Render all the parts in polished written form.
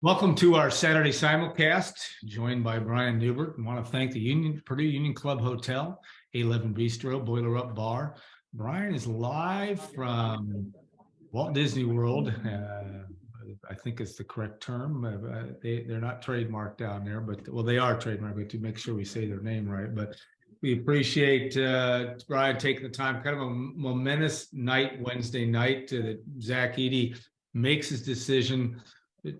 Welcome to our Saturday Simulcast, joined by Brian Neubert. I want to thank the Purdue Union Club Hotel, A11 Bistro, Boiler Up Bar. Brian is live from Walt Disney World. I think it's the correct term. They're not trademarked down there, but well, they are trademarked, but to make sure we say their name right. But we appreciate Brian taking the time. Kind of a momentous night, Wednesday night, that Zach Edey makes his decision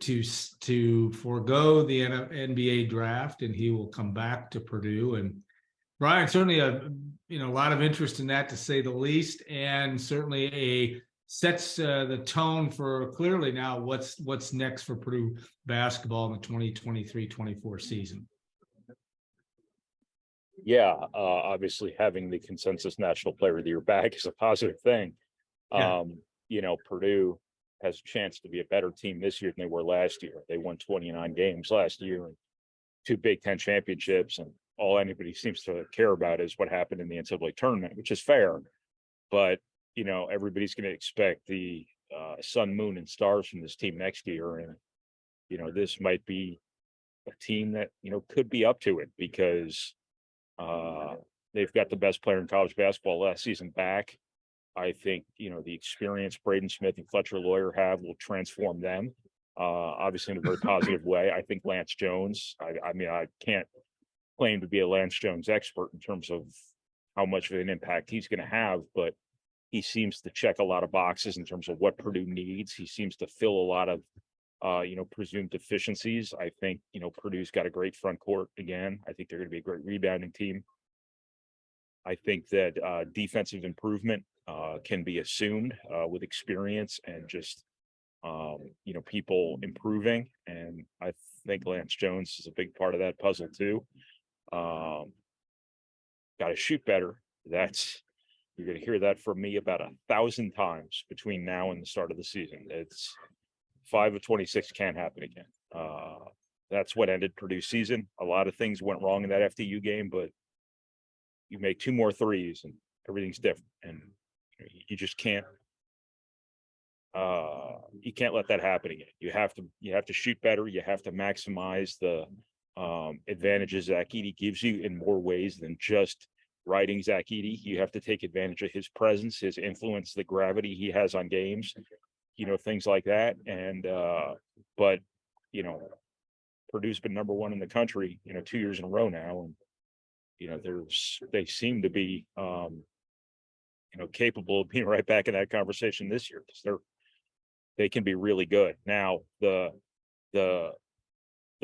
to forego the NBA draft, and he will come back to Purdue. And Brian, certainly a lot of interest in that, to say the least, and certainly sets the tone for clearly now what's next for Purdue basketball in the 2023-24 season. Yeah, obviously having the consensus National Player of the Year back is a positive thing. Yeah. Purdue has a chance to be a better team this year than they were last year. They won 29 games last year and 2 Big Ten championships, and all anybody seems to care about is what happened in the NCAA tournament, which is fair. But, everybody's going to expect the sun, moon, and stars from this team next year. And, this might be a team that, could be up to it because they've got the best player in college basketball last season back. I think, the experience Braden Smith and Fletcher Lawyer have will transform them, obviously in a very positive way. I think Lance Jones, I can't claim to be a Lance Jones expert in terms of how much of an impact he's going to have, but he seems to check a lot of boxes in terms of what Purdue needs. He seems to fill a lot of, presumed deficiencies. I think, Purdue's got a great front court again. I think they're going to be a great rebounding team. I think that defensive improvement can be assumed with experience and just, people improving. And I think Lance Jones is a big part of that puzzle too. Got to shoot better. You're going to hear that from me about 1,000 times between now and the start of the season. It's 5 of 26 can't happen again. That's what ended Purdue's season. A lot of things went wrong in that FDU game, but you make 2 more threes and everything's different. And you just can't let that happen again. You have to shoot better. You have to maximize the advantages Zach Edey gives you in more ways than just riding Zach Edey. You have to take advantage of his presence, his influence, the gravity he has on games, things like that. And but Purdue's been number 1 in the country, 2 years in a row now, and they seem to be capable of being right back in that conversation this year, because they can be really good. Now the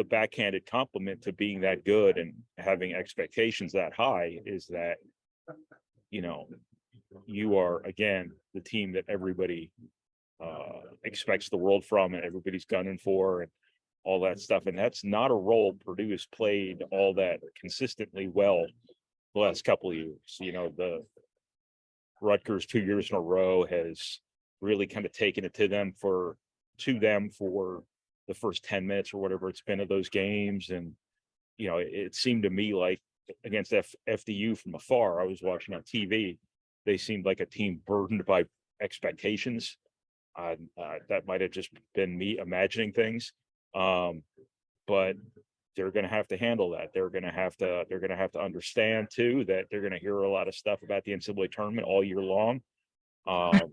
backhanded compliment to being that good and having expectations that high is that you are, again, the team that everybody expects the world from and everybody's gunning for and all that stuff. And that's not a role Purdue has played all that consistently well the last couple of years. The Rutgers 2 years in a row has really kind of taken it to them for the first 10 minutes or whatever it's been of those games. And, it seemed to me like against FDU from afar, I was watching on TV, they seemed like a team burdened by expectations. That might have just been me imagining things. But they're going to have to handle that. They're going to have to understand too that they're going to hear a lot of stuff about the NCAA tournament all year long.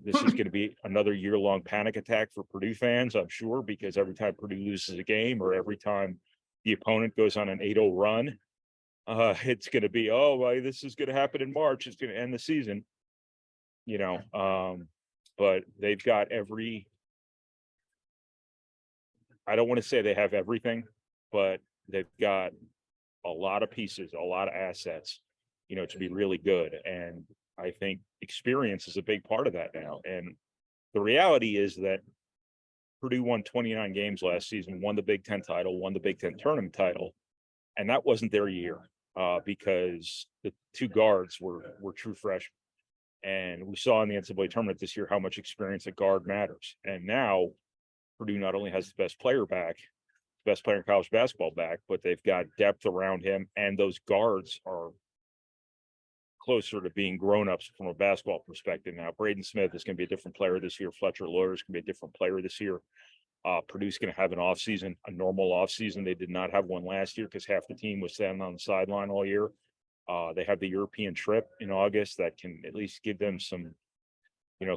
This is going to be another year-long panic attack for Purdue fans, I'm sure, because every time Purdue loses a game or every time the opponent goes on an 8-0 run, it's going to be, this is going to happen in March. It's going to end the season, but they've got I don't want to say they have everything, but they've got a lot of pieces, a lot of assets, to be really good. And I think experience is a big part of that now. And the reality is that Purdue won 29 games last season, won the Big Ten title, won the Big Ten tournament title. And that wasn't their year because the 2 guards were true freshmen. And we saw in the NCAA tournament this year how much experience at guard matters. And now Purdue not only has the best player back, the best player in college basketball back, but they've got depth around him. And those guards are closer to being grown-ups from a basketball perspective. Now, Braden Smith is going to be a different player this year. Fletcher Lawyer is going to be a different player this year. Purdue's going to have an off season, a normal off season. They did not have one last year because half the team was standing on the sideline all year. They have the European trip in August that can at least give them some,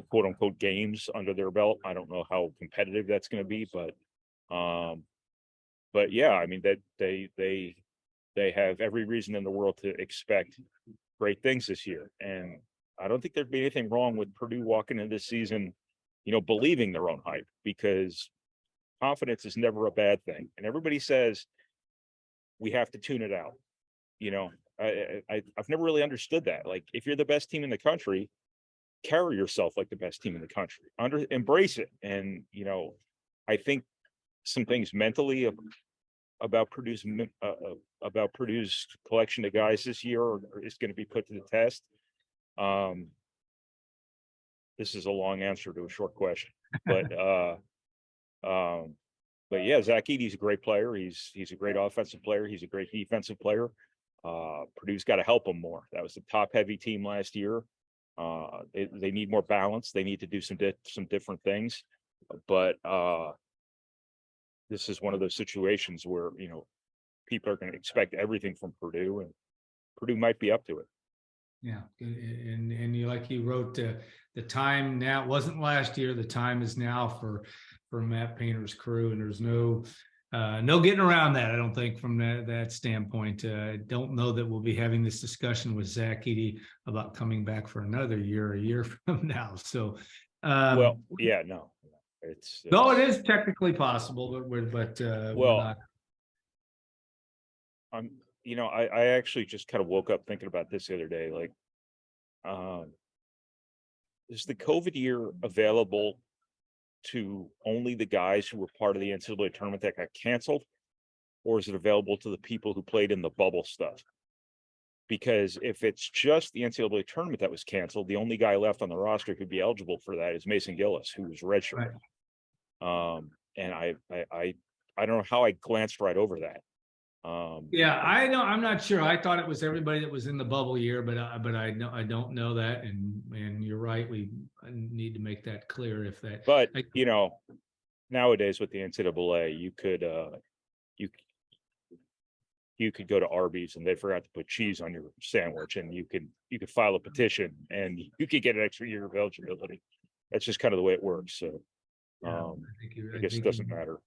quote unquote games under their belt. I don't know how competitive that's going to be, but yeah, I mean that they have every reason in the world to expect great things this year. And I don't think there'd be anything wrong with Purdue walking into this season, believing their own hype, because confidence is never a bad thing. And everybody says we have to tune it out. I've never really understood that. Like, if you're the best team in the country, carry yourself like the best team in the country. Embrace it. And, I think some things mentally about Purdue's collection of guys this year is going to be put to the test. This is a long answer to a short question, but yeah, Zach Edey's a great player. He's a great offensive player. He's a great defensive player. Purdue's got to help him more. That was a top heavy team last year. They need more balance. They need to do some different things, but this is one of those situations where, people are going to expect everything from Purdue, and Purdue might be up to it. Yeah. And you, like you wrote, the time now wasn't last year. The time is now for Matt Painter's crew. And there's no getting around that. I don't think from that standpoint. I don't know that we'll be having this discussion with Zach Edey about coming back for another year, a year from now. So, well, yeah, no, it's no, it is technically possible, but we're not. I actually just kind of woke up thinking about this the other day. Like, is the COVID year available to only the guys who were part of the NCAA tournament that got canceled, or is it available to the people who played in the bubble stuff? Because if it's just the NCAA tournament that was canceled, the only guy left on the roster who could be eligible for that is Mason Gillis, who was redshirted. Right. And I don't know how I glanced right over that. Yeah, I'm not sure. I thought it was everybody that was in the bubble year, but I don't know that. And you're right. We need to make that clear but nowadays with the NCAA, you could go to Arby's and they forgot to put cheese on your sandwich, and you could file a petition and you could get an extra year of eligibility. That's just kind of the way it works. So I guess it doesn't matter.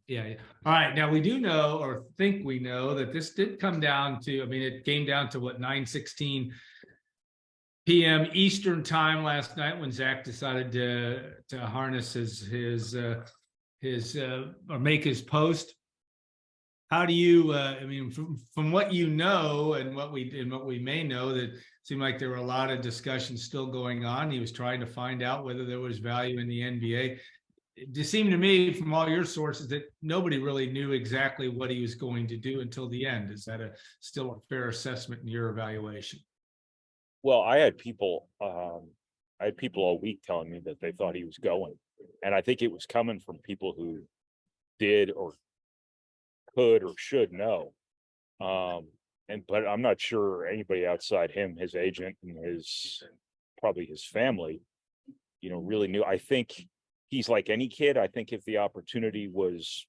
Yeah. All right. Now we do know, or think we know, that this did come down to, it came down to what, 9:16 p.m. Eastern time last night when Zach decided to harness his or make his post. How do you, from what you know and what we may know, that seemed like there were a lot of discussions still going on. He was trying to find out whether there was value in the NBA. It just seemed to me from all your sources that nobody really knew exactly what he was going to do until the end. Is that still a fair assessment in your evaluation? Well, I had people all week telling me that they thought he was going, and I think it was coming from people who did or could or should know. But I'm not sure anybody outside him, his agent, and probably his family, really knew. I think he's like any kid. I think if the opportunity was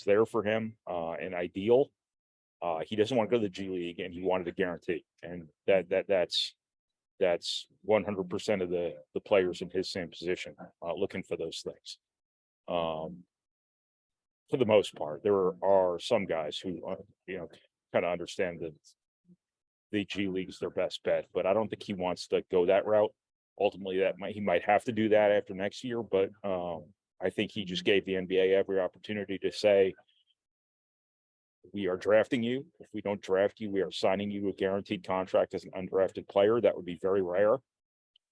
there for him, and ideal, he doesn't want to go to the G League, and he wanted a guarantee, and that's 100% of the players in his same position looking for those things. For the most part, there are some guys who kind of understand that the G League is their best bet, but I don't think he wants to go that route. Ultimately, he might have to do that after next year, but I think he just gave the NBA every opportunity to say, we are drafting you. If we don't draft you, we are signing you to a guaranteed contract as an undrafted player. That would be very rare,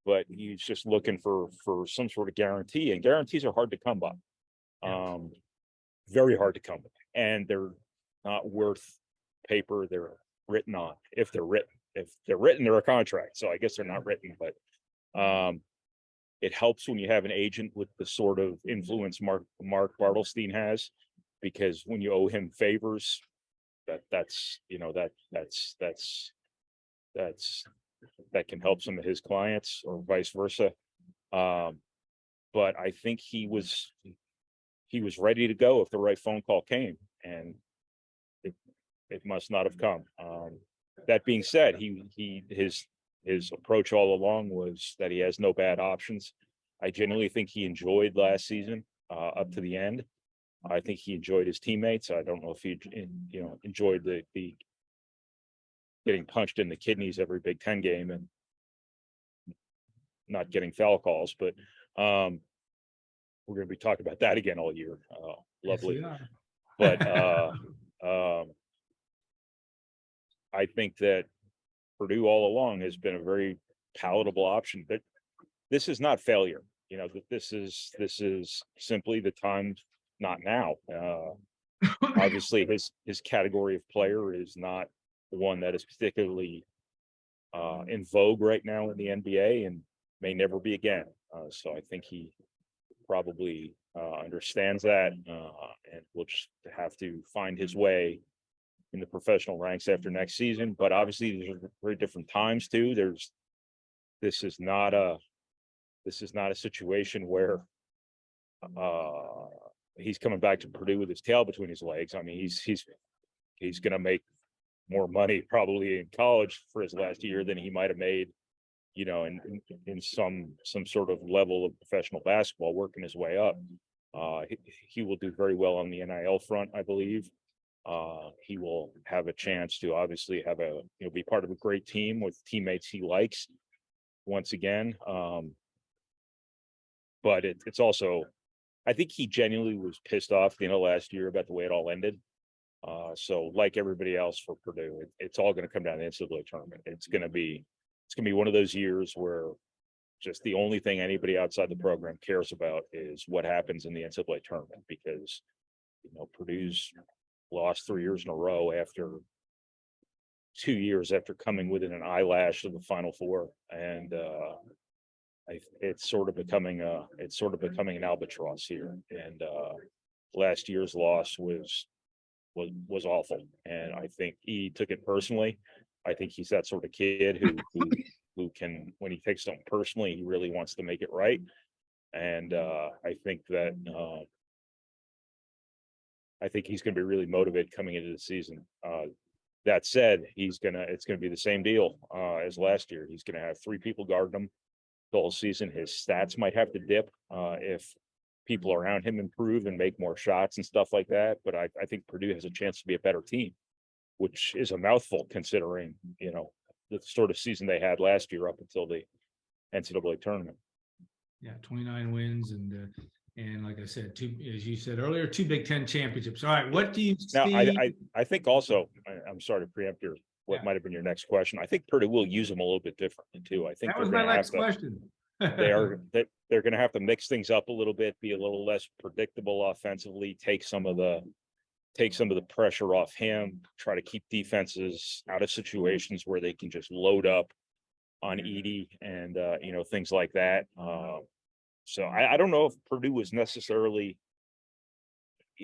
but he's just looking for some sort of guarantee, and guarantees are hard to come by. Very hard to come by, and they're not worth paper they're written on. If they're written, they're a contract. So I guess they're not written, but it helps when you have an agent with the sort of influence Mark Bartelstein has, because when you owe him favors, that can help some of his clients or vice versa. But I think he was he was ready to go if the right phone call came, and it must not have come. That being said, his approach all along was that he has no bad options. I genuinely think he enjoyed last season up to the end. I think he enjoyed his teammates. I don't know if he, enjoyed the getting punched in the kidneys every Big Ten game and not getting foul calls, but we're going to be talking about that again all year. Lovely. Yes, But I think that Purdue all along has been a very palatable option. But this is not failure. That this is simply the time, not now. Obviously, his category of player is not the one that is particularly in vogue right now in the NBA, and may never be again. So I think he probably understands that, and will just have to find his way in the professional ranks after next season. But obviously, these are very different times too. This is not a situation where he's coming back to Purdue with his tail between his legs. I mean, he's going to make more money probably in college for his last year than he might have made, in some sort of level of professional basketball, working his way up. He will do very well on the NIL front, I believe. He will have a chance to obviously have be part of a great team with teammates he likes once again. But it's also, I think he genuinely was pissed off the end of last year about the way it all ended. So like everybody else for Purdue, it's all going to come down to the NCAA tournament. It's going to be one of those years where just the only thing anybody outside the program cares about is what happens in the NCAA tournament, because Purdue's lost 3 years in a row after 2 years after coming within an eyelash of the Final Four, and it's sort of becoming an albatross here. And last year's loss was awful, and I think he took it personally. I think he's that sort of kid who can, when he takes something personally, he really wants to make it right. And I think he's going to be really motivated coming into the season. That said, it's going to be the same deal as last year. He's going to have 3 people guarding him the whole season. His stats might have to dip if people around him improve and make more shots and stuff like that. But I think Purdue has a chance to be a better team, which is a mouthful considering, the sort of season they had last year up until the NCAA tournament. Yeah, 29 wins and like I said, as you said earlier, 2 Big Ten championships. All right, what do you see? Now, I think also, I'm sorry to preempt what might have been your next question. I think Purdue will use them a little bit differently too. I think that was my next question. they're going to have to mix things up a little bit, be a little less predictable offensively, take some of the pressure off him, try to keep defenses out of situations where they can just load up on Edey and things like that. So I don't know if Purdue was necessarily,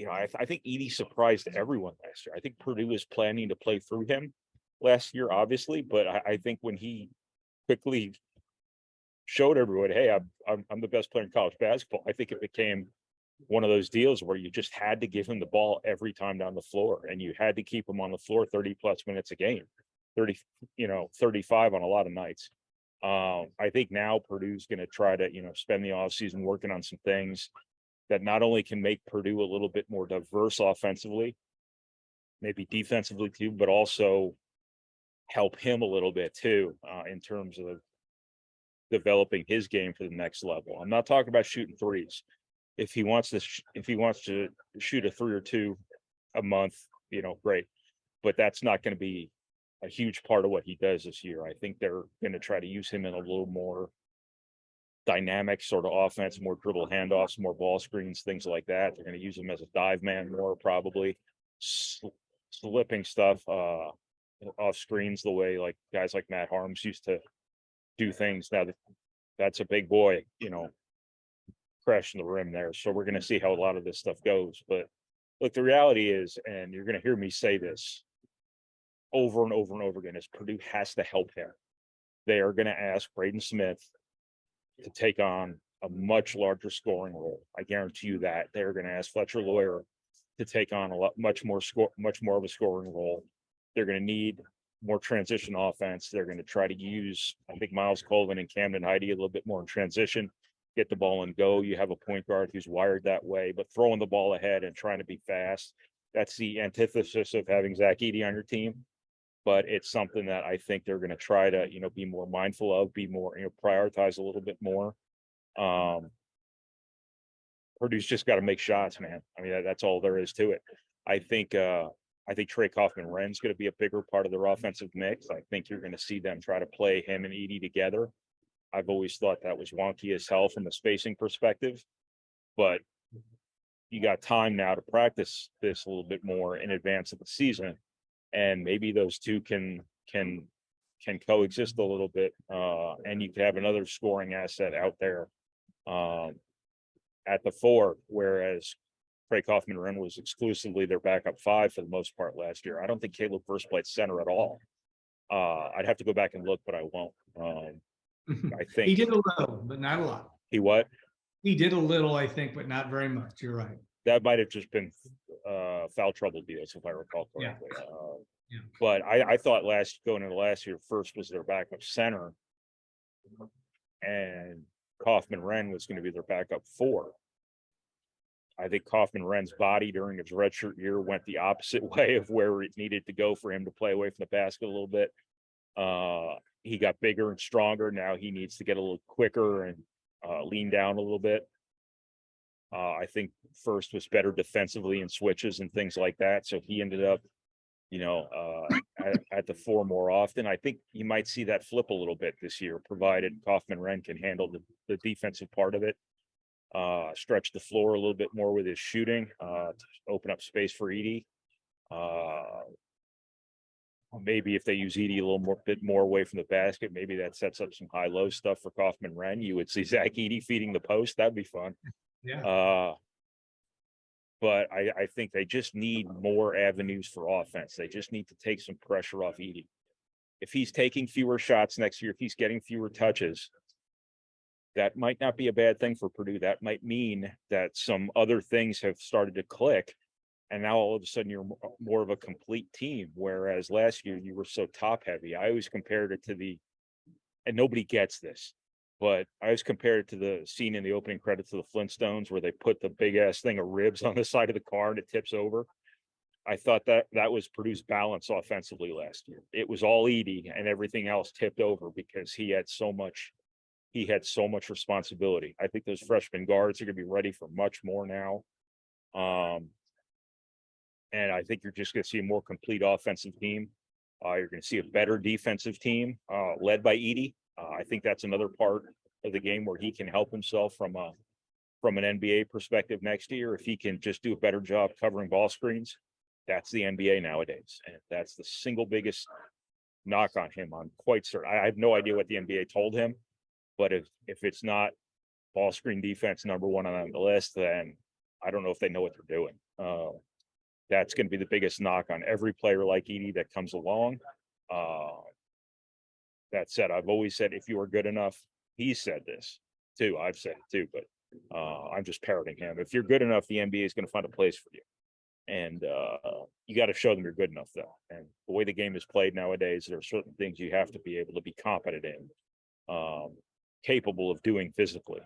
I think Edey surprised everyone last year. I think Purdue was planning to play through him last year, obviously, but I think when he quickly showed everyone, hey, I'm the best player in college basketball, I think it became one of those deals where you just had to give him the ball every time down the floor, and you had to keep him on the floor 30 plus minutes a game, 35 on a lot of nights. I think now Purdue's going to try to, spend the offseason working on some things that not only can make Purdue a little bit more diverse offensively, maybe defensively too, but also help him a little bit too, in terms of developing his game for the next level. I'm not talking about shooting threes. If he wants to shoot a 3 or 2 a month, great, but that's not going to be a huge part of what he does this year. I think they're going to try to use him in a little more dynamic sort of offense, more dribble handoffs, more ball screens, things like that. They're going to use him as a dive man more, probably slipping stuff off screens the way like guys like Matt Harms used to do things. Now that's a big boy, crashing the rim there. So we're going to see how a lot of this stuff goes. But look, the reality is, and you're going to hear me say this over and over and over again, is Purdue has to help him. They are going to ask Braden Smith to take on a much larger scoring role. I guarantee you that they're going to ask Fletcher Lawyer to take on much more of a scoring role. They're going to need more transition offense. They're going to try to use, I think, Miles Colvin and Camden Heide a little bit more in transition, get the ball and go. You have a point guard who's wired that way, but throwing the ball ahead and trying to be fast, that's the antithesis of having Zach Edey on your team. But it's something that I think they're going to try to, be more mindful of, be more, prioritize a little bit more. Purdue's just got to make shots, man. I mean, that's all there is to it. I think Trey Kaufman-Wren's going to be a bigger part of their offensive mix. I think you're going to see them try to play him and Edey together. I've always thought that was wonky as hell from a spacing perspective, but you got time now to practice this a little bit more in advance of the season, and maybe those two can coexist a little bit, and you can have another scoring asset out there at the 4, whereas Trey Kaufman-Wren was exclusively their backup 5 for the most part last year. I don't think Caleb First played center at all. I'd have to go back and look, but I won't. I think he did a little, but not a lot. He what? He did a little, I think, but not very much. You're right. That might have just been foul trouble deals, if I recall correctly. Yeah. But I thought going into last year, First was their backup center, and Kaufman-Wren was going to be their backup 4. I think Kaufman-Wren's body during his redshirt year went the opposite way of where it needed to go for him to play away from the basket a little bit. He got bigger and stronger. Now he needs to get a little quicker and lean down a little bit. I think First was better defensively in switches and things like that. So he ended up, at the 4 more often. I think you might see that flip a little bit this year, provided Kaufman-Wren can handle the defensive part of it, stretch the floor a little bit more with his shooting, to open up space for Edey. Maybe if they use Edey a little bit more away from the basket, maybe that sets up some high-low stuff for Kaufman-Wren. You would see Zach Edey feeding the post. That'd be fun. Yeah. But I think they just need more avenues for offense. They just need to take some pressure off Edey. If he's taking fewer shots next year, if he's getting fewer touches, that might not be a bad thing for Purdue. That might mean that some other things have started to click, and now all of a sudden you're more of a complete team, whereas last year you were so top heavy. I always compared it to and nobody gets this, but I always compared it to the scene in the opening credits of the Flintstones where they put the big ass thing of ribs on the side of the car and it tips over. I thought that was Purdue's balance offensively last year. It was all Edey and everything else tipped over because he had so much responsibility. I think those freshman guards are going to be ready for much more now. And I think you're just going to see a more complete offensive team. You're going to see a better defensive team led by Edey. I think that's another part of the game where he can help himself from an NBA perspective next year. If he can just do a better job covering ball screens, that's the NBA nowadays. And that's the single biggest knock on him. I'm quite certain. I have no idea what the NBA told him, but if it's not ball screen defense number 1 on the list, then I don't know if they know what they're doing. That's going to be the biggest knock on every player like Edey that comes along. That said, I've always said, if you are good enough, he said this too. I've said it too, but I'm just parroting him. If you're good enough, the NBA is going to find a place for you. And you got to show them you're good enough, though. And the way the game is played nowadays, there are certain things you have to be able to be competent in, capable of doing physically.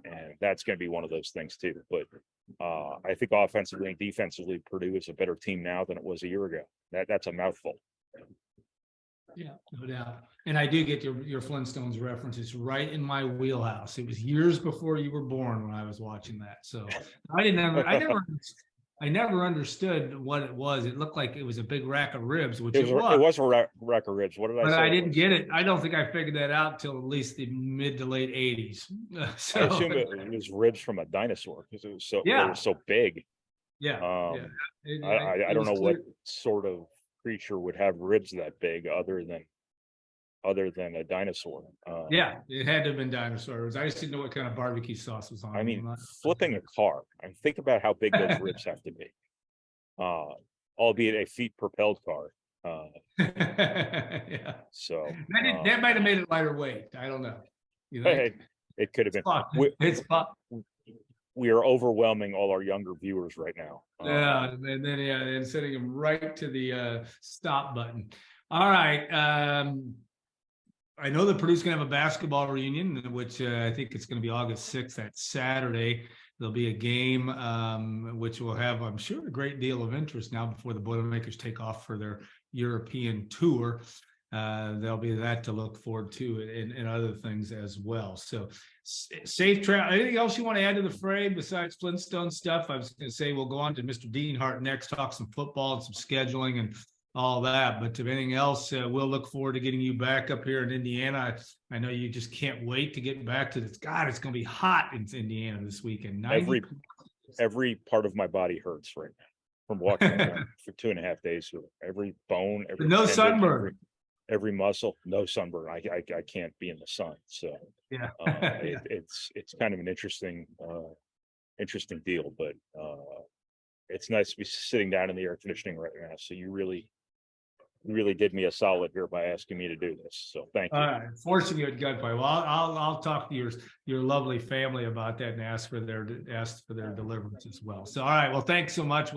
And that's going to be one of those things too. But I think offensively and defensively, Purdue is a better team now than it was a year ago. That's a mouthful. Yeah, no doubt. And I do get your Flintstones reference. It's right in my wheelhouse. It was years before you were born when I was watching that. So I never understood what it was. It looked like it was a big rack of ribs, which it was. It was a rack of ribs. What did I say? But I didn't get it. I don't think I figured that out till at least the mid to late 80s. So I assume it was ribs from a dinosaur because it was so they were so big. Yeah. I don't know what sort of creature would have ribs that big other than a dinosaur. Yeah, it had to have been dinosaurs. I just didn't know what kind of barbecue sauce was on. I mean, flipping a car. I mean, think about how big those ribs have to be. Albeit a feet propelled car. Yeah. So that might have made it lighter weight. I don't know. You think? It could have been. It's fun. We are overwhelming all our younger viewers right now. Yeah, and then and sending them right to the stop button. All right. I know that Purdue's going to have a basketball reunion, which I think it's going to be August 6th. That's Saturday. There'll be a game, which will have, I'm sure, a great deal of interest now before the Boilermakers take off for their European tour. There'll be that to look forward to and other things as well. So safe travel. Anything else you want to add to the fray besides Flintstone stuff? I was going to say we'll go on to Mr. Dienhart next, talk some football and some scheduling and all that. But if anything else, we'll look forward to getting you back up here in Indiana. I know you just can't wait to get back to this. God, it's going to be hot in Indiana this weekend. Every part of my body hurts right now from walking around for 2.5 days. Every bone, every no sunburn. Every muscle, no sunburn. I can't be in the sun. So yeah, it's kind of an interesting deal, but it's nice to be sitting down in the air conditioning right now. So you really did me a solid here by asking me to do this. So thank you. All right, forcing you at gunpoint. Well, I'll talk to your lovely family about that and ask for their deliverance as well. So all right, well, thanks so much.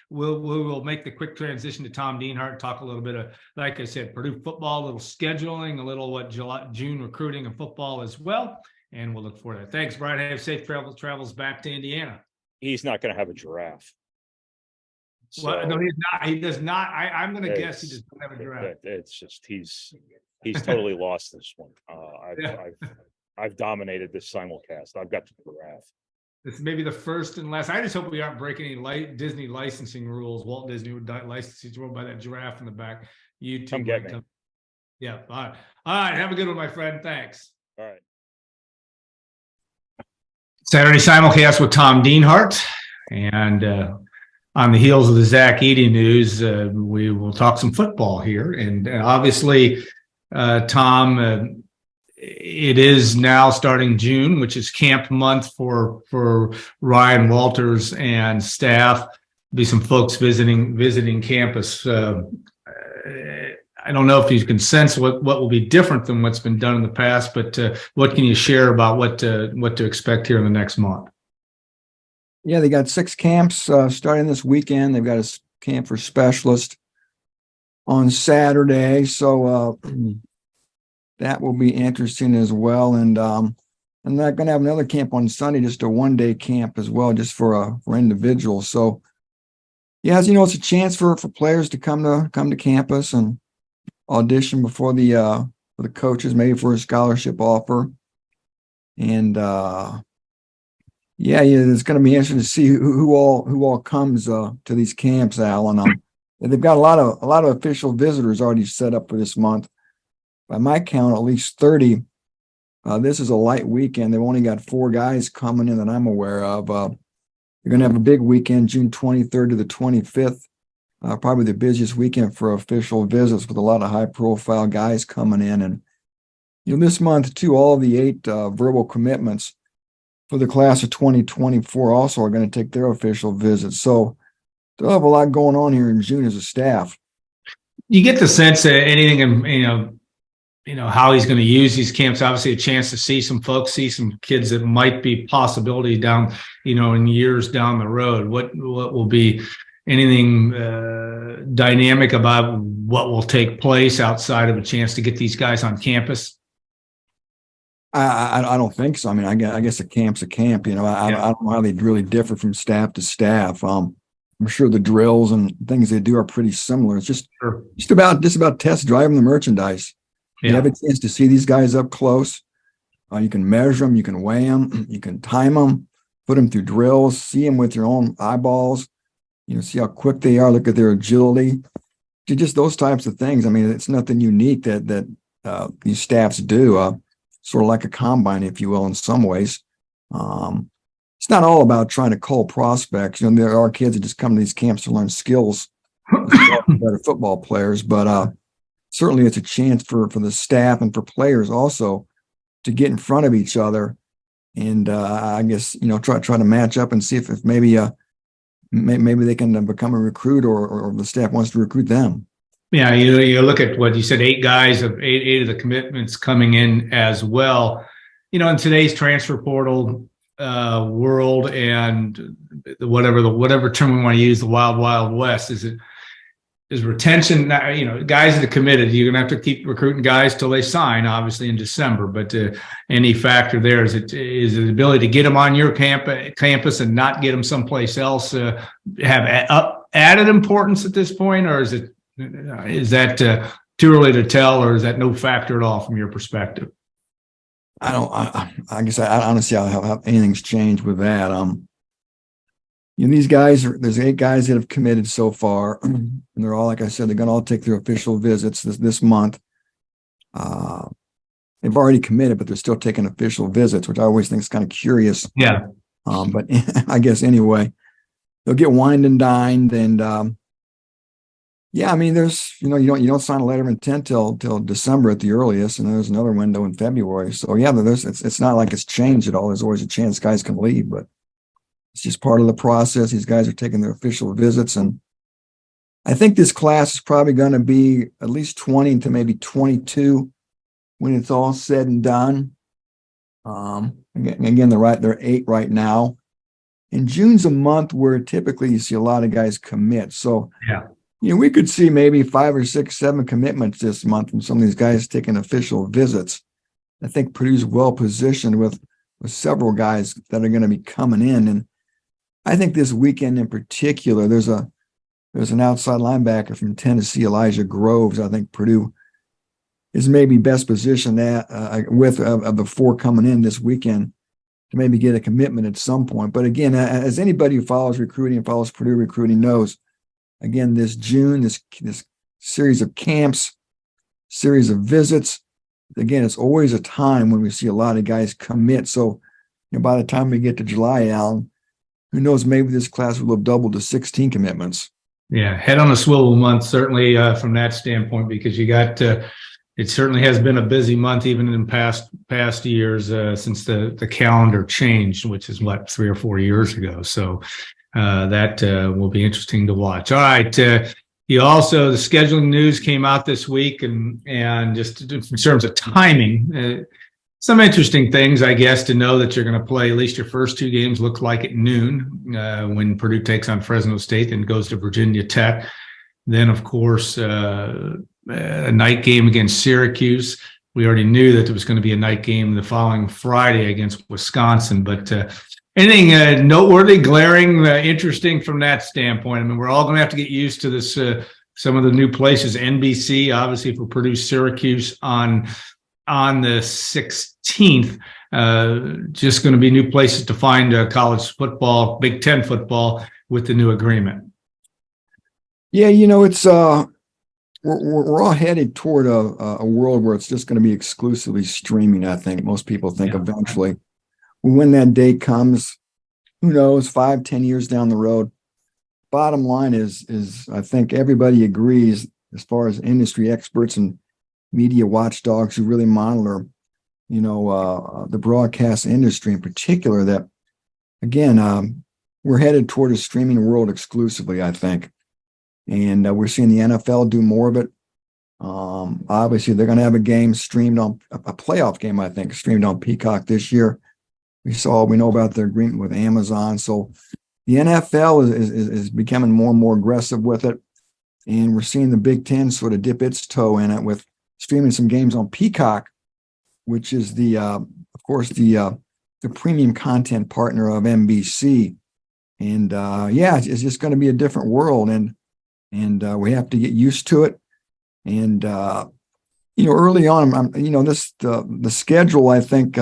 We'll make the quick transition to Tom Dienhart and talk a little bit of, like I said, Purdue football, a little scheduling, a little June recruiting and football as well. And we'll look forward to that. Thanks, Brian. Have safe travels back to Indiana. He's not going to have a giraffe. So, well, no, he's not. He does not. I'm going to guess he does not have a giraffe. It's just he's totally lost this one. I've dominated this simulcast. I've got the giraffe. It's maybe the first and last. I just hope we aren't breaking any Disney licensing rules. Walt Disney would license his role by that giraffe in the back. You come get me. Yeah. All right. Have a good one, my friend. Thanks. All right. Saturday simulcast with Tom Dienhart, and on the heels of the Zach Edey news, we will talk some football here. And obviously, Tom, it is now starting June, which is camp month for Ryan Walters and staff. There'll be some folks visiting campus. I don't know if you can sense what will be different than what's been done in the past, but what can you share about what to expect here in the next month? Yeah, they got 6 camps starting this weekend. They've got a camp for specialists on Saturday, so that will be interesting as well. And they're going to have another camp on Sunday, just a one-day camp as well, just for individuals. So, yeah, as you know, it's a chance for players to come to campus and audition before the coaches, maybe for a scholarship offer, and. Yeah, it's going to be interesting to see who all comes to these camps, Alan. They've got a lot of official visitors already set up for this month. By my count, at least 30. This is a light weekend. They've only got 4 guys coming in that I'm aware of. They're going to have a big weekend, June 23rd to the 25th. Probably the busiest weekend for official visits, with a lot of high-profile guys coming in. And this month too, all of the 8 verbal commitments for the class of 2024 also are going to take their official visits. So they'll have a lot going on here in June as a staff. You get the sense that anything, how he's going to use these camps, obviously a chance to see some folks, see some kids that might be possibility down, in years down the road. What will be anything dynamic about what will take place outside of a chance to get these guys on campus? I don't think so. I mean, I guess a camp's a camp. I don't know how they really differ from staff to staff. I'm sure the drills and things they do are pretty similar. It's just about test driving the merchandise. Yeah. You have a chance to see these guys up close. You can measure them, you can weigh them, you can time them, put them through drills, see them with your own eyeballs. See how quick they are. Look at their agility. Just those types of things. I mean, it's nothing unique that these staffs do. Sort of like a combine, if you will, in some ways. It's not all about trying to cull prospects. There are kids that just come to these camps to learn skills, better football players. But certainly, it's a chance for the staff and for players also to get in front of each other, and I guess try to match up and see if maybe they can become a recruit, or the staff wants to recruit them. Yeah, you look at what you said, 8 guys of eight of the commitments coming in as well. in today's transfer portal world and whatever term we want to use, the wild west, is retention. Guys that are committed, you're gonna have to keep recruiting guys till they sign, obviously in December. But any factor there is the ability to get them on your campus and not get them someplace else have added importance at this point, or is that too early to tell, or is that no factor at all from your perspective? I guess I honestly, I don't have anything's changed with that. These guys there's 8 guys that have committed so far, and they're all, like I said, they're going to all take their official visits this month. They've already committed, but they're still taking official visits, which I always think is kind of curious. Yeah. But I guess anyway, they'll get wined and dined, and there's you don't sign a letter of intent till December at the earliest, and there's another window in February. So it's not like it's changed at all. There's always a chance guys can leave, but it's just part of the process. These guys are taking their official visits, and I think this class is probably going to be at least 20 to maybe 22 when it's all said and done. Again, they're 8 right now, and June's a month where typically you see a lot of guys commit. So yeah. We could see maybe 5 or 6, 7 commitments this month from some of these guys taking official visits. I think Purdue's well positioned with several guys that are going to be coming in, and I think this weekend in particular, there's an outside linebacker from Tennessee, Elijah Groves. I think Purdue is maybe best positioned with the 4 coming in this weekend to maybe get a commitment at some point. But again, as anybody who follows recruiting and follows Purdue recruiting knows, again, this June, this series of camps, series of visits, again, it's always a time when we see a lot of guys commit. So by the time we get to July, Alan, who knows, maybe this class will have doubled to 16 commitments. Yeah, head on a swivel month, certainly from that standpoint, because you got it certainly has been a busy month, even in past years since the calendar changed, which is 3 or 4 years ago. So that will be interesting to watch. All right. The scheduling news came out this week, and just in terms of timing, some interesting things, I guess, to know that you're going to play at least your first 2 games look like at noon when Purdue takes on Fresno State and goes to Virginia Tech. Then, of course, a night game against Syracuse. We already knew that there was going to be a night game the following Friday against Wisconsin, but anything noteworthy, glaring, interesting from that standpoint? I mean, we're all going to have to get used to this. Some of the new places, NBC, obviously for Purdue, Syracuse on the 16th. Just going to be new places to find college football, Big Ten football with the new agreement. Yeah, it's we're all headed toward a world where it's just going to be exclusively streaming. I think most people think eventually. When that day comes, who knows, 5-10 years down the road. Bottom line is I think everybody agrees, as far as industry experts and media watchdogs who really monitor, the broadcast industry in particular, that again, we're headed toward a streaming world exclusively, I think. And we're seeing the NFL do more of it. Obviously, they're going to have a game streamed on a playoff game, I think, streamed on Peacock this year. We know about their agreement with Amazon. So the NFL is becoming more and more aggressive with it. And we're seeing the Big Ten sort of dip its toe in it with streaming some games on Peacock, which is of course, the premium content partner of NBC. And it's just going to be a different world. And we have to get used to it. And, early on, the schedule, I think,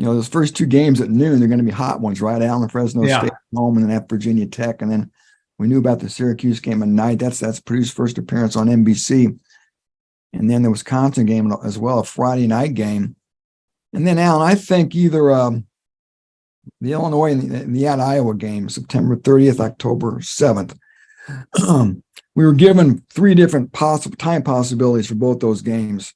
those first 2 games at noon, they're going to be hot ones, right? Allen, Fresno State home, and then at Virginia Tech. And then we knew about the Syracuse game at night. That's Purdue's first appearance on NBC. And then the Wisconsin game as well, a Friday night game. And then, Alan, I think either the Illinois and the Iowa game, September 30th, October 7th. We were given 3 different time possibilities for both those games.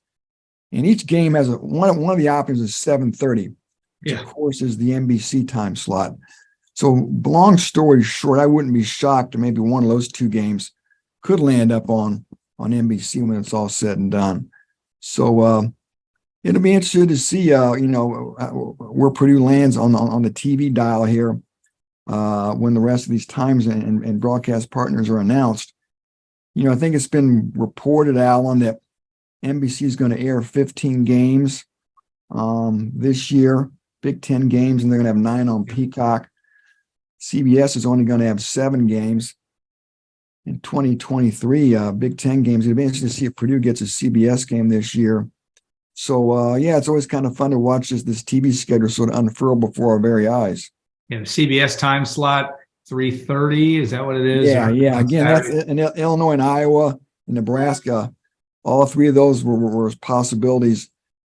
And each game has one of the options is 7:30. Which of course is the NBC time slot. So long story short, I wouldn't be shocked if maybe one of those 2 games could land up on NBC when it's all said and done. So It'll be interesting to see, where Purdue lands on the TV dial here when the rest of these times and broadcast partners are announced. I think it's been reported, Alan, that NBC is going to air 15 games this year, Big Ten games, and they're going to have 9 on Peacock. CBS is only going to have 7 games in 2023, Big Ten games. It'll be interesting to see if Purdue gets a CBS game this year. So, it's always kind of fun to watch this TV schedule sort of unfurl before our very eyes. Yeah, the CBS time slot, 3:30. Is that what it is? Yeah. Again, that's in Illinois and Iowa and Nebraska. All 3 of those were possibilities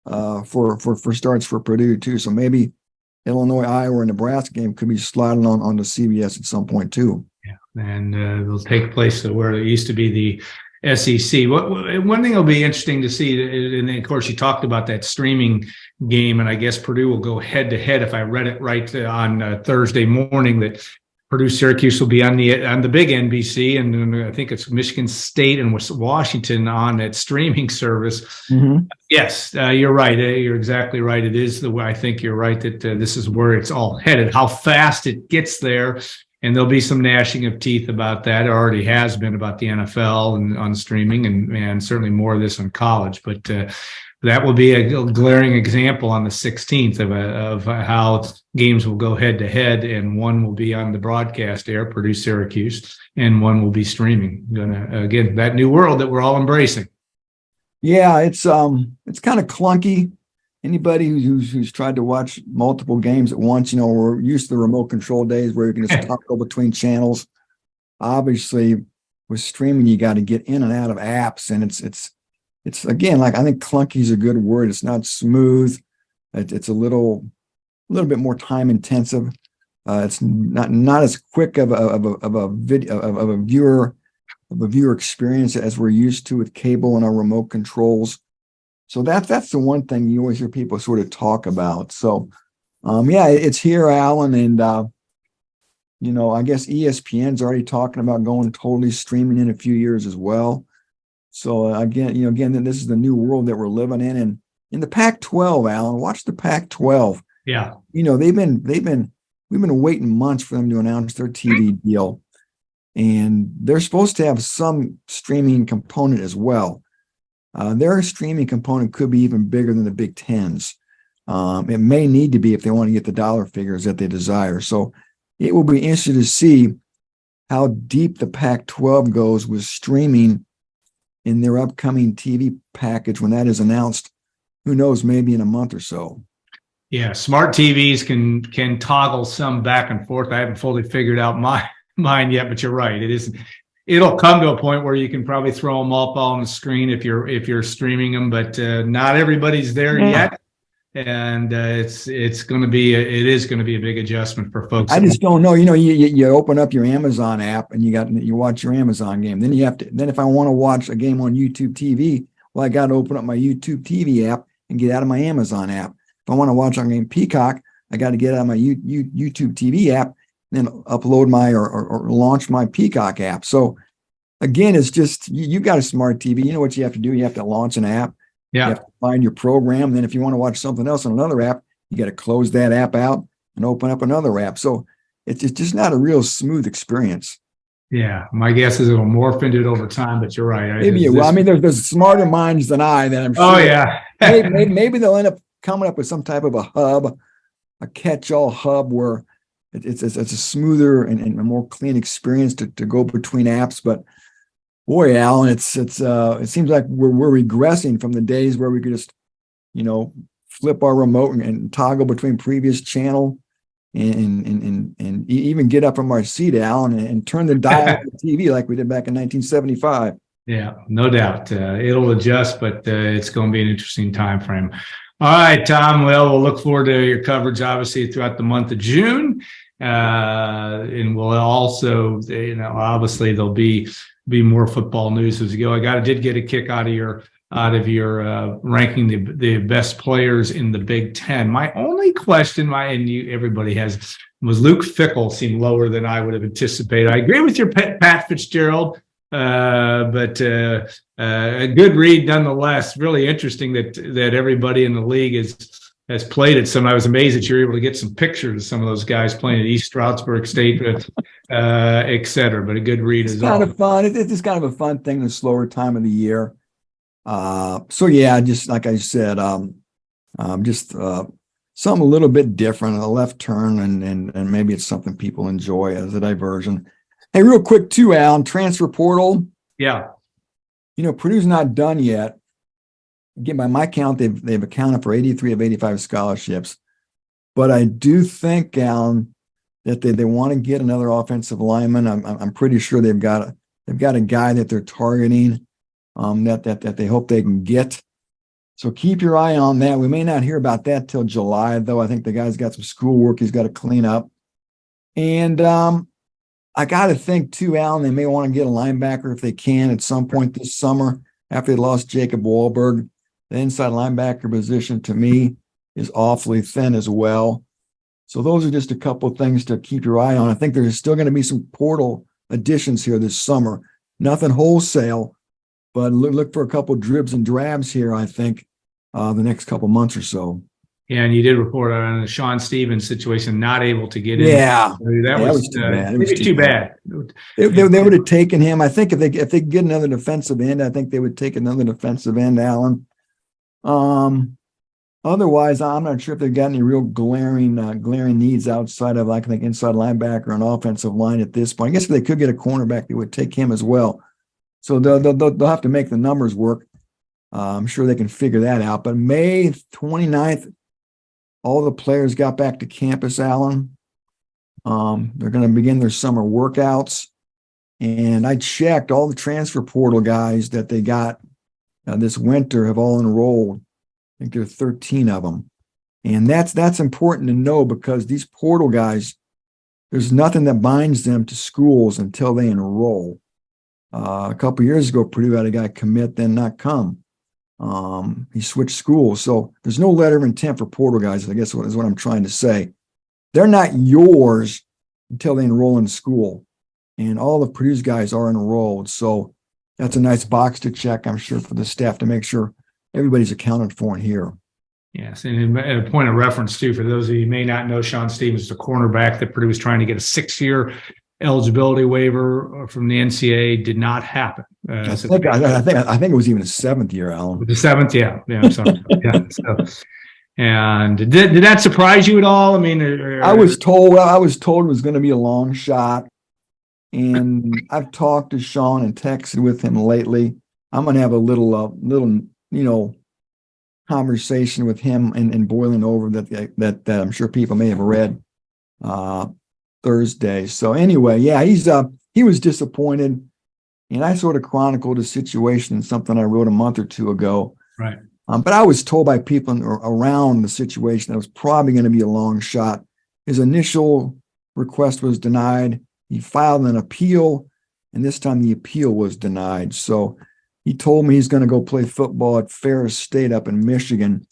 for starts for Purdue too. So maybe Illinois, Iowa, and Nebraska game could be slotted on the CBS at some point too. Yeah, and it'll take place where it used to be the SEC. One thing will be interesting to see, and of course you talked about that streaming game, and I guess Purdue will go head to head. If I read it right on Thursday morning, that Purdue Syracuse will be on the big NBC, and I think it's Michigan State and Washington on that streaming service. Mm-hmm. Yes, you're right. You're exactly right. It is the way. I think you're right that this is where it's all headed. How fast it gets there. And there'll be some gnashing of teeth about that. It already has been about the NFL and on streaming, and certainly more of this in college. But that will be a glaring example on the 16th of how games will go head to head, and one will be on the broadcast air, Purdue Syracuse, and one will be streaming. Again, that new world that we're all embracing. Yeah, it's kind of clunky. Anybody who's tried to watch multiple games at once, we're used to the remote control days where you can just toggle between channels. Obviously, with streaming, you got to get in and out of apps, and it's again, like, I think clunky is a good word. It's not smooth. It's a little bit more time intensive. It's not as quick of a viewer experience as we're used to with cable and our remote controls. So that's the one thing you always hear people sort of talk about. So, it's here, Alan, and I guess ESPN's already talking about going totally streaming in a few years as well. So again, this is the new world that we're living in. And in the Pac-12, Alan, watch the Pac-12. Yeah, we've been waiting months for them to announce their TV deal, and they're supposed to have some streaming component as well. Their streaming component could be even bigger than the Big Ten's. It may need to be if they want to get the dollar figures that they desire. So it will be interesting to see how deep the Pac-12 goes with streaming in their upcoming TV package when that is announced. Who knows, maybe in a month or so. Yeah, smart TVs can toggle some back and forth. I haven't fully figured out mine yet, but you're right. It'll come to a point where you can probably throw them up on the screen if you're streaming them, but not everybody's there yet. And it is going to be a big adjustment for folks. I just don't know. You open up your Amazon app and you watch your Amazon game. Then if I want to watch a game on YouTube TV, well, I got to open up my YouTube TV app and get out of my Amazon app. If I want to watch on game Peacock, I got to get out of my YouTube TV app, then upload or launch my Peacock app. So again, it's just, you got a smart TV. You know what you have to do? You have to launch an app. Yeah. You have to find your program. Then if you want to watch something else on another app, you got to close that app out and open up another app. So it's just not a real smooth experience. Yeah. My guess is it'll morph into it over time, but you're right. Maybe it will. I mean, there's smarter minds than I that I'm sure. Oh, yeah. maybe they'll end up coming up with some type of a hub, a catch-all hub where it's a smoother and a more clean experience to go between apps. But boy, Alan, it seems like we're regressing from the days where we could just, flip our remote and toggle between previous channel and even get up from our seat, Alan, and turn the dial on the TV like we did back in 1975. Yeah, no doubt. It'll adjust, but it's going to be an interesting time frame. All right, Tom. Well, we'll look forward to your coverage, obviously, throughout the month of June. And we'll also, obviously there'll be more football news as we go. I did get a kick out of your ranking the best players in the Big Ten. My only question, everybody has, was Luke Fickell seemed lower than I would have anticipated. I agree with your Pat Fitzgerald. but a good read nonetheless. Really interesting that everybody in the league has played it. I was amazed that you're able to get some pictures of some of those guys playing at East Stroudsburg State, et cetera. But a good read It's is kind all. of fun. It's just kind of a fun thing, the slower time of the year. So yeah, just like I said, just something a little bit different, a left turn, and maybe it's something people enjoy as a diversion. Hey, real quick too, Alan, transfer portal. Yeah. Purdue's not done yet. Again, by my count, they've accounted for 83 of 85 scholarships. But I do think, Alan, that they want to get another offensive lineman. I'm pretty sure they've got a guy that they're targeting, that they hope they can get. So keep your eye on that. We may not hear about that till July, though. I think the guy's got some schoolwork he's got to clean up. And I got to think, too, Alan, they may want to get a linebacker if they can at some point this summer after they lost Jacob Wahlberg. The inside linebacker position, to me, is awfully thin as well. So those are just a couple of things to keep your eye on. I think there's still going to be some portal additions here this summer. Nothing wholesale, but look for a couple of dribs and drabs here, I think, the next couple months or so. Yeah, and you did report on the Sean Stevens situation, not able to get in. Yeah, That was too bad. It was too bad. They would have taken him. I think if they get another defensive end, I think they would take another defensive end, Alan. Otherwise, I'm not sure if they've got any real glaring needs outside of, I think, inside linebacker and offensive line at this point. I guess if they could get a cornerback, they would take him as well. So they'll have to make the numbers work. I'm sure they can figure that out. But May 29th, all the players got back to campus, Alan. They're going to begin their summer workouts. And I checked, all the transfer portal guys that they got this winter have all enrolled. I think there are 13 of them. And that's important to know, because these portal guys, there's nothing that binds them to schools until they enroll. A couple of years ago, Purdue had a guy commit, then not come. He switched schools. So there's no letter of intent for portal guys, I guess is what I'm trying to say. They're not yours until they enroll in school. And all of Purdue's guys are enrolled. So that's a nice box to check, I'm sure, for the staff to make sure everybody's accounted for in here. Yes, and a point of reference, too, for those of you who may not know, Sean Stevens is a cornerback that Purdue was trying to get a 6-year eligibility waiver from the NCAA. Did not happen. I think it was even a 7th year, Alan. The 7th, yeah. I'm sorry. Yeah. So, and did that surprise you at all? I mean, I was told it was going to be a long shot, and I've talked to Sean and texted with him lately. I'm going to have a little conversation with him and boiling over that I'm sure people may have read Thursday. So anyway, yeah, he was disappointed, and I sort of chronicled the situation in something I wrote a month or two ago. Right. But I was told by people around the situation that it was probably going to be a long shot. His initial request was denied. He filed an appeal, and this time the appeal was denied. So he told me he's going to go play football at Ferris State up in Michigan.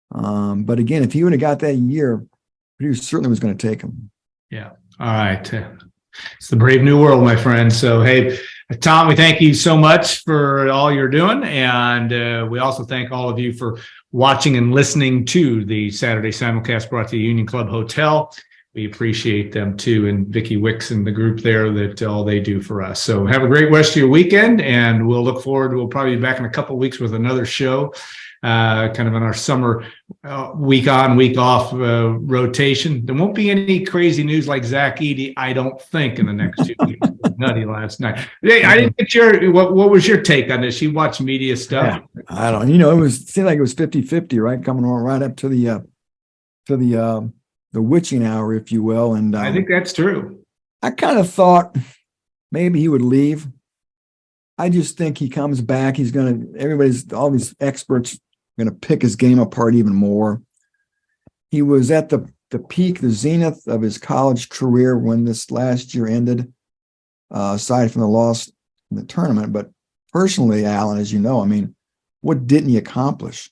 But again, if he would have got that year, Purdue certainly was going to take him. Yeah. All right. It's the brave new world, my friend. So, hey, Tom, we thank you so much for all you're doing. And we also thank all of you for watching and listening to the Saturday Simulcast brought to you Union Club Hotel. We appreciate them, too, and Vicki Wicks and the group there, that all they do for us. So have a great rest of your weekend, and we'll look forward. We'll probably be back in a couple of weeks with another show, kind of in our summer week on, week off rotation. There won't be any crazy news like Zach Edey, I don't think, in the next 2 weeks. Nutty last night. Hey, I didn't get what was your take on this? You watch media stuff. Yeah, I don't. It seemed like it was 50-50, right? Coming on right up to the witching hour, if you will. And I think that's true. I kind of thought maybe he would leave. I just think he comes back. All these experts are going to pick his game apart even more. He was at the peak, the zenith of his college career when this last year ended, aside from the loss in the tournament. But personally, Alan, as you know, what didn't he accomplish?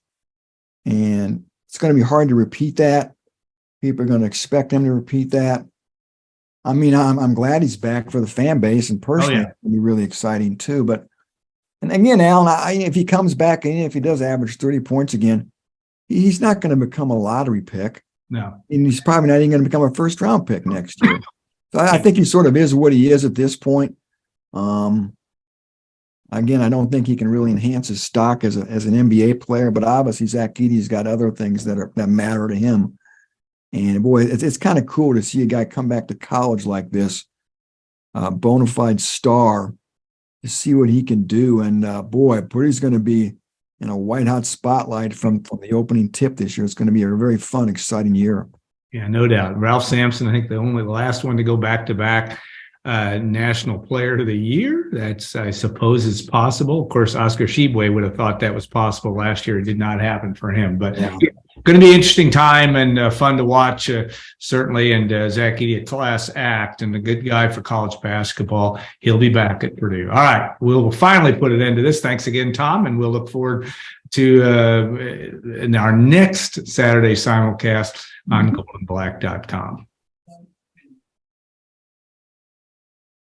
And it's going to be hard to repeat that. People are going to expect him to repeat that. I mean, I'm glad he's back for the fan base, and personally, yeah. it's going to be really exciting too. But, and again, Alan, if he comes back and if he does average 30 points again, he's not going to become a lottery pick. No. And he's probably not even going to become a first round pick next year. So I think he sort of is what he is at this point. Again, I don't think he can really enhance his stock as an NBA player, but obviously Zach Edey's got other things that matter to him. And boy, it's kind of cool to see a guy come back to college like this, bona fide star, to see what he can do. And boy, Purdue's going to be in a white hot spotlight from the opening tip this year. It's going to be a very fun, exciting year. Yeah, no doubt. Ralph Sampson, I think the last one to go back to back. National Player of the Year. That's, I suppose, is possible. Of course, Oscar Tshiebwe would have thought that was possible last year. It did not happen for him, but Yeah. Going to be an interesting time and fun to watch, certainly. And Zach Edey, a class act and a good guy for college basketball. He'll be back at Purdue. All right, we'll finally put an end to this. Thanks again, Tom, and we'll look forward to in our next Saturday simulcast on goldenblack.com.